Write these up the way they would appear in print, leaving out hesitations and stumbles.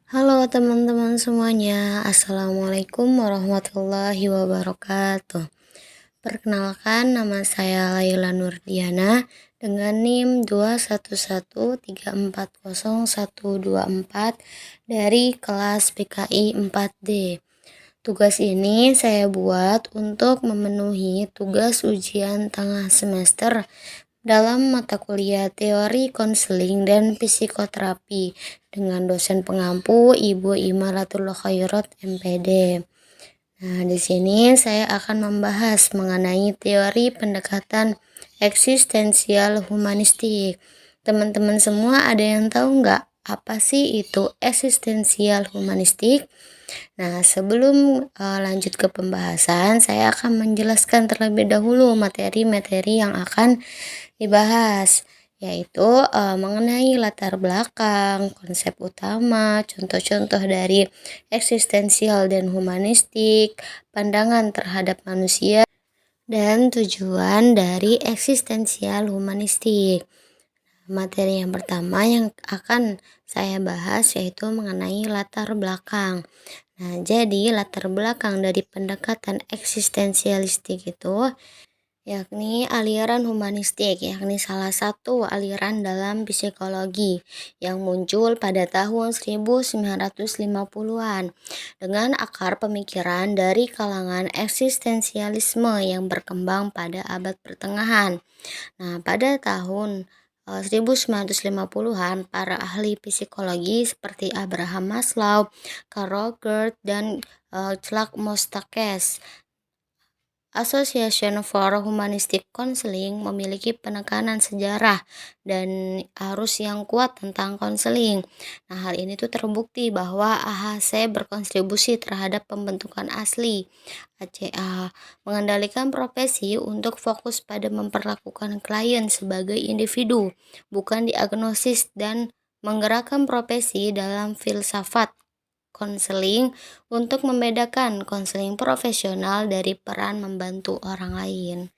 Halo teman-teman semuanya, Assalamualaikum warahmatullahi wabarakatuh. Perkenalkan, nama saya Laila Nurdiana dengan NIM 211340124 dari kelas PKI 4D. Tugas ini saya buat untuk memenuhi tugas ujian tengah semester dalam mata kuliah teori konseling dan psikoterapi dengan dosen pengampu Ibu Imaratul Khairat MPD. Nah, di sini saya akan membahas mengenai teori pendekatan eksistensial humanistik. Teman-teman semua ada yang tahu nggak apa sih itu eksistensial humanistik? Nah, sebelum lanjut ke pembahasan, saya akan menjelaskan terlebih dahulu materi-materi yang akan dibahas, yaitu mengenai latar belakang, konsep utama, contoh-contoh dari eksistensial dan humanistik, pandangan terhadap manusia, dan tujuan dari eksistensial humanistik. Materi yang pertama yang akan saya bahas yaitu mengenai latar belakang. Nah, jadi latar belakang dari pendekatan eksistensialistik itu yakni aliran humanistik, yakni salah satu aliran dalam psikologi yang muncul pada tahun 1950-an dengan akar pemikiran dari kalangan eksistensialisme yang berkembang pada abad pertengahan. Nah, pada tahun 1950-an, para ahli psikologi seperti Abraham Maslow, Carl Rogers, dan Clark Mostakes Association for Humanistic Counseling memiliki penekanan sejarah dan arus yang kuat tentang konseling. Nah, hal ini tuh terbukti bahwa AHC berkontribusi terhadap pembentukan asli ACA, mengendalikan profesi untuk fokus pada memperlakukan klien sebagai individu, bukan diagnosis, dan menggerakkan profesi dalam filsafat konseling untuk membedakan konseling profesional dari peran membantu orang lain.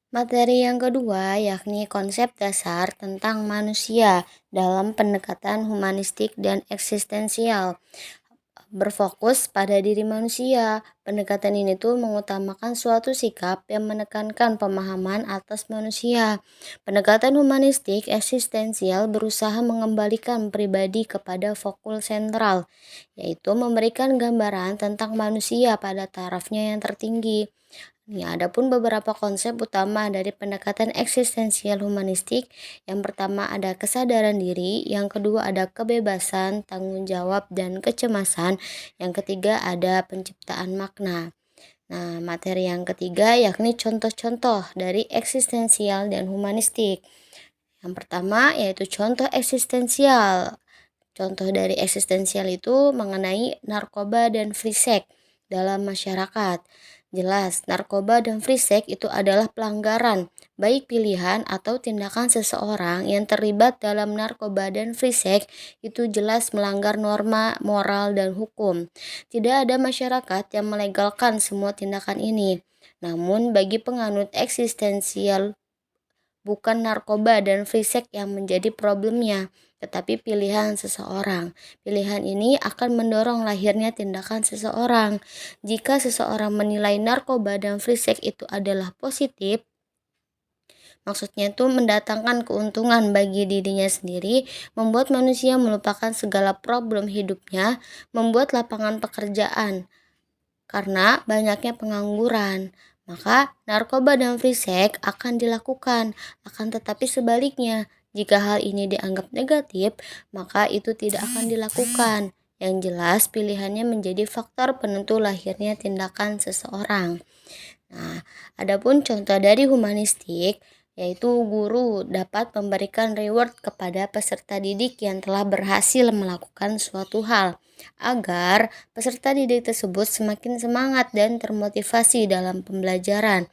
Materi yang kedua yakni konsep dasar tentang manusia dalam pendekatan humanistik dan eksistensial berfokus pada diri manusia. Pendekatan ini tuh mengutamakan suatu sikap yang menekankan pemahaman atas manusia. Pendekatan humanistik eksistensial berusaha mengembalikan pribadi kepada fokus sentral, yaitu memberikan gambaran tentang manusia pada tarafnya yang tertinggi. Adapun beberapa konsep utama dari pendekatan eksistensial humanistik, yang pertama ada kesadaran diri, yang kedua ada kebebasan, tanggung jawab, dan kecemasan, yang ketiga ada penciptaan makna. Nah, materi yang ketiga yakni contoh-contoh dari eksistensial dan humanistik. Yang pertama yaitu contoh eksistensial. Contoh dari eksistensial itu mengenai narkoba dan free sex dalam masyarakat. Jelas, narkoba dan free sex itu adalah pelanggaran, baik pilihan atau tindakan seseorang yang terlibat dalam narkoba dan free sex itu jelas melanggar norma moral dan hukum. Tidak ada masyarakat yang melegalkan semua tindakan ini. Namun bagi penganut eksistensial, bukan narkoba dan free sex yang menjadi problemnya, tetapi pilihan seseorang. Pilihan ini akan mendorong lahirnya tindakan seseorang. Jika seseorang menilai narkoba dan free sex itu adalah positif, maksudnya itu mendatangkan keuntungan bagi dirinya sendiri, membuat manusia melupakan segala problem hidupnya, membuat lapangan pekerjaan karena banyaknya pengangguran, maka narkoba dan free sex akan dilakukan. Akan tetapi sebaliknya, jika hal ini dianggap negatif, maka itu tidak akan dilakukan. Yang jelas pilihannya menjadi faktor penentu lahirnya tindakan seseorang. Nah, adapun contoh dari humanistik, yaitu guru dapat memberikan reward kepada peserta didik yang telah berhasil melakukan suatu hal, agar peserta didik tersebut semakin semangat dan termotivasi dalam pembelajaran.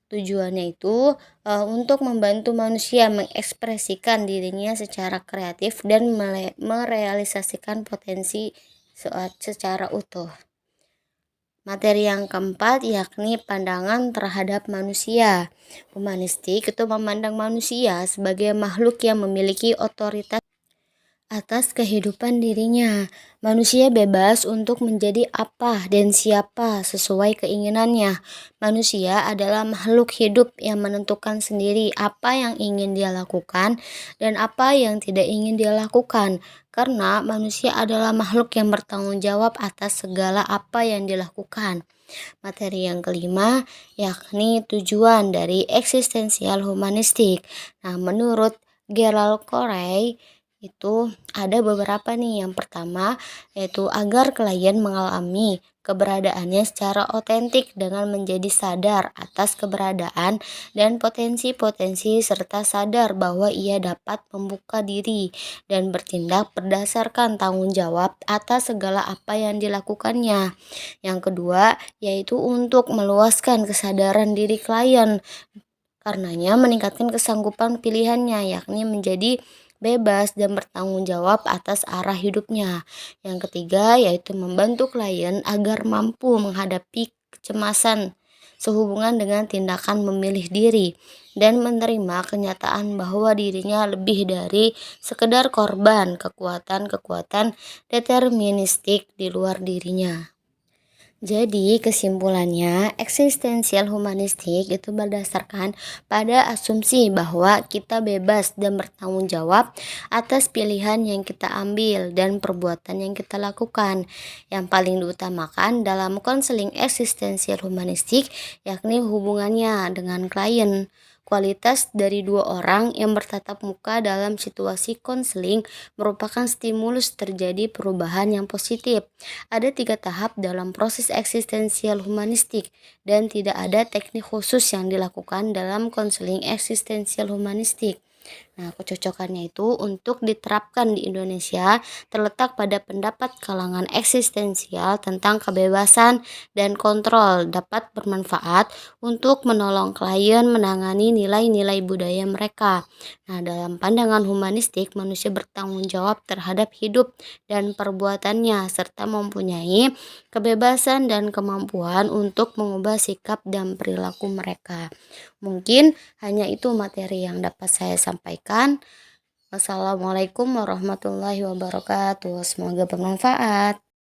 Tujuannya itu untuk membantu manusia mengekspresikan dirinya secara kreatif dan merealisasikan potensi secara utuh. Materi yang keempat yakni pandangan terhadap manusia. Humanistik itu memandang manusia sebagai makhluk yang memiliki otoritas atas kehidupan dirinya. Manusia bebas untuk menjadi apa dan siapa sesuai keinginannya. Manusia adalah makhluk hidup yang menentukan sendiri apa yang ingin dia lakukan dan apa yang tidak ingin dia lakukan. Karena manusia adalah makhluk yang bertanggung jawab atas segala apa yang dilakukan. Materi yang kelima, yakni tujuan dari eksistensial humanistik. Nah, menurut Gerald Corey, itu ada beberapa nih. Yang pertama, yaitu agar klien mengalami keberadaannya secara otentik dengan menjadi sadar atas keberadaan dan potensi-potensi serta sadar bahwa ia dapat membuka diri dan bertindak berdasarkan tanggung jawab atas segala apa yang dilakukannya. Yang kedua, yaitu untuk meluaskan kesadaran diri klien, karenanya meningkatkan kesanggupan pilihannya, yakni menjadi bebas dan bertanggung jawab atas arah hidupnya. Yang ketiga, yaitu membantu klien agar mampu menghadapi kecemasan sehubungan dengan tindakan memilih diri dan menerima kenyataan bahwa dirinya lebih dari sekedar korban kekuatan-kekuatan deterministik di luar dirinya. Jadi kesimpulannya, eksistensial humanistik itu berdasarkan pada asumsi bahwa kita bebas dan bertanggung jawab atas pilihan yang kita ambil dan perbuatan yang kita lakukan. Yang paling diutamakan dalam konseling eksistensial humanistik yakni hubungannya dengan klien. Kualitas dari dua orang yang bertatap muka dalam situasi konseling merupakan stimulus terjadi perubahan yang positif. Ada 3 tahap dalam proses eksistensial humanistik dan tidak ada teknik khusus yang dilakukan dalam konseling eksistensial humanistik. Nah, kecocokannya itu untuk diterapkan di Indonesia terletak pada pendapat kalangan eksistensial tentang kebebasan dan kontrol dapat bermanfaat untuk menolong klien menangani nilai-nilai budaya mereka. Nah, dalam pandangan humanistik, manusia bertanggung jawab terhadap hidup dan perbuatannya serta mempunyai kebebasan dan kemampuan untuk mengubah sikap dan perilaku mereka. Mungkin hanya itu materi yang dapat saya sampaikan. Wassalamualaikum warahmatullahi wabarakatuh. Semoga bermanfaat.